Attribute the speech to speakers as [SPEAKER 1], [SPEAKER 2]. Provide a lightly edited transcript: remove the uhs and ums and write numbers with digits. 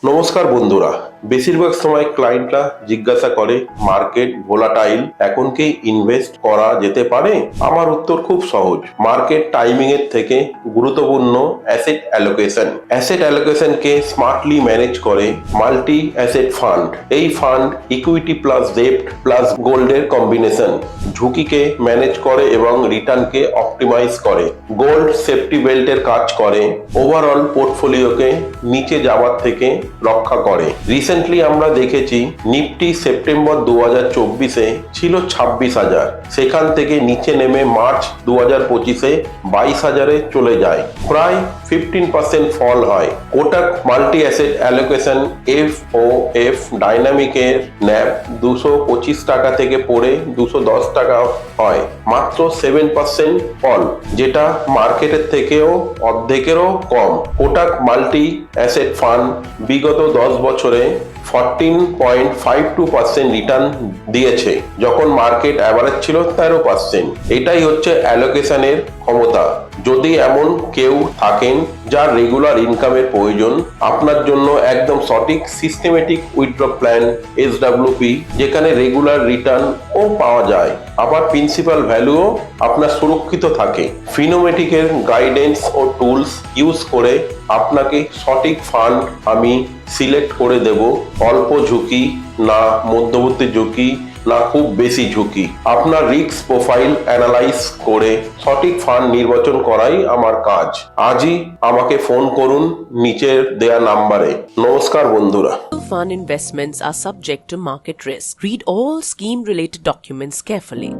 [SPEAKER 1] নমস্কার বন্ধুরা, বেশিরভাগ সময় ক্লায়েন্টরা জিজ্ঞাসা করে মার্কেট ভোলাটাইল, এখন কি ইনভেস্ট করা যেতে পারে? আমার উত্তর খুব সহজ। মার্কেট টাইমিং এর থেকে গুরুত্বপূর্ণ অ্যাসেট অ্যালোকেশন। অ্যাসেট অ্যালোকেশনকে স্মার্টলি ম্যানেজ করে মাল্টি অ্যাসেট ফান্ড। এই ফান্ড ইকুইটি প্লাস ডেপ্ট প্লাস গোল্ডের কম্বিনেশন। ঝুঁকিকে ম্যানেজ করে এবং রিটার্নকে অপটিমাইজ করে। গোল্ড সেফটি বেল্টের কাজ করে, ওভারঅল পোর্টফোলিওকে নিচে যাওয়ার থেকে রক্ষা করে। রিসেন্টলি আমরা দেখেছি নিফটি সেপ্টেম্বর 2024-এ ছিল 26,000, সেখান থেকে নিচে নেমে মার্চ 2025-এ 22,000-এ চলে যায়, প্রায় 15% ফল হয়। Kotak multi asset allocation FOF ডাইনামিকের ন্যাব 225 টাকা থেকে পড়ে 210 টাকা হয়, মাত্র 7% ফল, যেটা মার্কেটের থেকেও অর্ধেকেরও কম। কোটাক মাল্টি অ্যাসেট ফান্ড বিগত 10 বছরে 14.52% রিটার্ন দিয়েছে, যখন মার্কেট অ্যাভারেজ ছিল 13%। এটাই হচ্ছে অ্যালোকেশনের ক্ষমতা। যদি এমন কেউ থাকেন যার রেগুলার ইনকামের প্রয়োজন, আপনার জন্য একদম সঠিক সিস্টেমেটিক উইথড্র প্ল্যান SWP, যেখানে রেগুলার রিটার্ন ও পাওয়া যায়, আবার প্রিন্সিপাল ভ্যালুও আপনার সুরক্ষিত থাকে। ফিনোমেটিকের গাইডেন্স ও টুলস ইউজ করে আপনাকে সঠিক ফান্ড আমি সিলেক্ট করে দেব। অল্প ঝুঁকি না, মধ্যবর্তী ঝুঁকি না, খুব বেশি ঝুঁকি। আপনার রিস্ক প্রোফাইল অ্যানালাইজ করে সঠিক ফান্ড নির্বাচন করাই আমার কাজ। আজই আমাকে ফোন করুন নিচের দেয়া নাম্বারে। নমস্কার বন্ধুরা।
[SPEAKER 2] Fund investments are subject to market risk. Read all scheme related documents carefully.